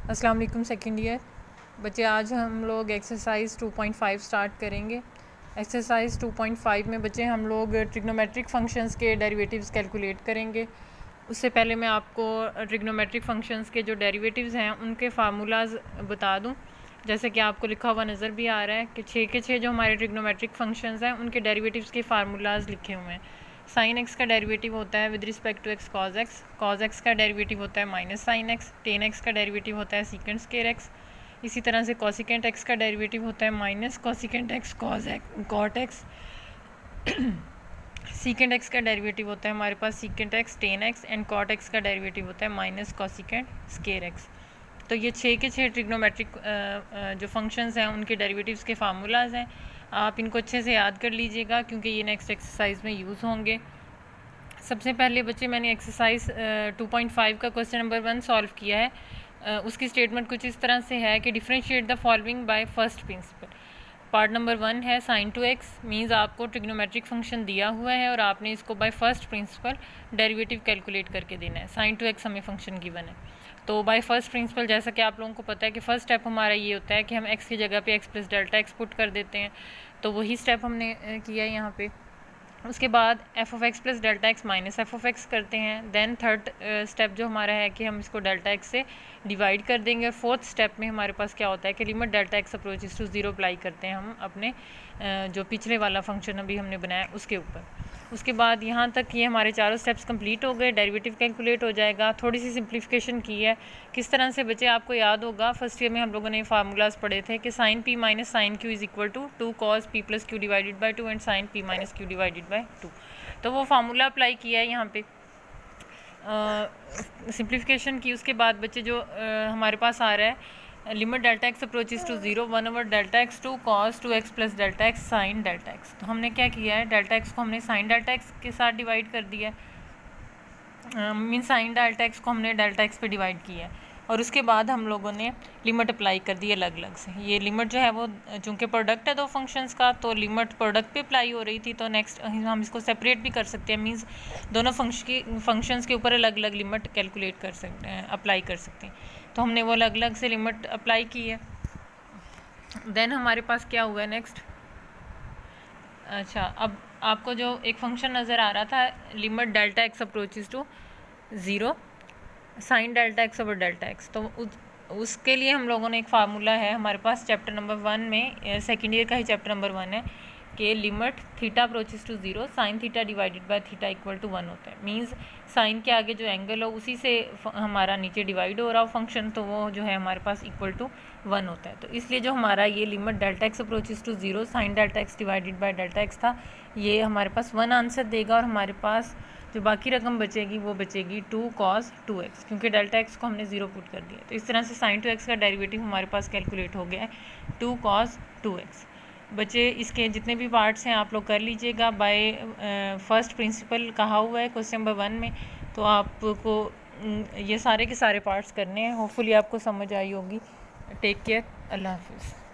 अस्सलाम वालेकुम second year बच्चे, आज हम लोग एक्सरसाइज 2.5 स्टार्ट करेंगे। एक्सरसाइज 2.5 में बच्चे हम लोग ट्रिग्नोमेट्रिक फंक्शंस के डेरिवेटिव्स कैलकुलेट करेंगे। उससे पहले मैं आपको ट्रिग्नोमेट्रिक फंक्शंस के जो डेरिवेटिव्स हैं उनके फार्मूलाज बता दूं। जैसे कि आपको लिखा हुआ नज़र भी आ रहा है कि 6 के 6 जो हमारे ट्रिग्नोमेट्रिक फंक्शंस हैं उनके डेरिवेटिव्स के फार्मूलाज लिखे हुए हैं। साइन एक्स का डेरिवेटिव होता है with respect to x cos x, cos x का डेरिवेटिव होता है minus sine x, tan x का डेरिवेटिव होता है सीकेंट स्केयर एक्स। इसी तरह से कॉसिकेंट एक्स का डेरिवेटिव होता है minus cosecant x cos x cot x. Secant x का डेरिवेटिव होता है हमारे पास secant x tan x, and cot x का डेरिवेटिव होता है माइनस कॉसिकेंट स्केयर एक्स। तो ये 6 के 6 ट्रिग्नोमेट्रिक जो फंक्शंस हैं उनके डेरिवेटिव्स के फार्मूलाज हैं। आप इनको अच्छे से याद कर लीजिएगा क्योंकि ये नेक्स्ट एक्सरसाइज में यूज़ होंगे। सबसे पहले बच्चे मैंने एक्सरसाइज 2.5 का क्वेश्चन नंबर 1 सॉल्व किया है। उसकी स्टेटमेंट कुछ इस तरह से है कि differentiate the following by first principle. Part number 1 है साइन टू एक्स, मीन्स आपको ट्रिग्नोमेट्रिक फंक्शन दिया हुआ है और आपने इसको by first principle derivative calculate करके देना है। साइन टू एक्स हमें फंक्शन गिवन है, तो बाय फर्स्ट प्रिंसिपल जैसा कि आप लोगों को पता है कि फर्स्ट स्टेप हमारा ये होता है कि हम एक्स की जगह पे x plus delta x put कर देते हैं। तो वही स्टेप हमने किया है यहाँ पे। उसके बाद F of x plus delta x minus F of x करते हैं। देन थर्ड स्टेप जो हमारा है कि हम इसको डेल्टा एक्स से डिवाइड कर देंगे। और फोर्थ स्टेप में हमारे पास क्या होता है कि limit delta x approaches to 0 apply करते हैं हम अपने जो पिछले वाला फंक्शन अभी हमने बनाया उसके ऊपर। उसके बाद यहाँ तक ये हमारे चारों स्टेप्स कंप्लीट हो गए, डेरिवेटिव कैलकुलेट हो जाएगा। थोड़ी सी सिंप्लीफिकेशन की है, किस तरह से बच्चे आपको याद होगा फर्स्ट ईयर में हम लोगों ने फार्मूलाज पढ़े थे कि sine p minus sine q is equal to 2 cos p plus q divided by 2 and sine p minus q divided by 2। तो वो फार्मूला अप्लाई किया है यहाँ पे, सिंप्लीफिकेशन की। उसके बाद बच्चे जो हमारे पास आ रहा है limit delta x approaches to 0 1 over delta x to cos 2x plus delta x sine delta x. तो हमने क्या किया है, डेल्टा एक्स को हमने साइन डेल्टा एक्स के साथ डिवाइड कर दिया है, मीन साइन डेल्टा एक्स को हमने डेल्टा एक्स पे डिवाइड किया है। और उसके बाद हम लोगों ने लिमिट अप्लाई कर दी अलग अलग से। ये लिमिट जो है वो चूँकि प्रोडक्ट है दो फंक्शंस का, तो लिमिट प्रोडक्ट पे अप्लाई हो रही थी। तो नेक्स्ट हम इसको सेपरेट भी कर सकते हैं, मीन्स दोनों फंक्शंस के ऊपर अलग अलग लिमिट कैलकुलेट कर सकते हैं, अप्लाई कर सकते हैं। तो हमने वो अलग अलग से लिमिट अप्लाई की है। देन हमारे पास क्या हुआ है नेक्स्ट। अच्छा, अब आपको जो एक फंक्शन नज़र आ रहा था limit delta x approaches to 0 sine delta x over delta x, तो उसके लिए हम लोगों ने एक फार्मूला है हमारे पास चैप्टर नंबर 1 में, सेकेंड ईयर का ही चैप्टर नंबर 1 है कि limit theta approaches to 0 sine theta divided by theta equal to 1 होता है। मींस साइन के आगे जो एंगल हो उसी से हमारा नीचे डिवाइड हो रहा हो फंक्शन, तो वो जो है हमारे पास इक्वल टू 1 होता है। तो इसलिए जो हमारा ये limit delta x approaches to 0 sine delta x divided by delta x था, ये हमारे पास 1 आंसर देगा। और हमारे पास जो बाकी रकम बचेगी वो बचेगी 2 cos 2x, क्योंकि डेल्टा एक्स को हमने 0 पुट कर दिया। तो इस तरह से साइन 2x का डेरिवेटिव हमारे पास कैलकुलेट हो गया है 2 cos 2x। बच्चे इसके जितने भी पार्ट्स हैं आप लोग कर लीजिएगा, बाय फर्स्ट प्रिंसिपल कहा हुआ है क्वेश्चन नंबर 1 में। तो आपको ये सारे के सारे पार्ट्स करने हैं। होपफुली आपको समझ आई होगी। टेक केयर, अल्लाह हाफिज़।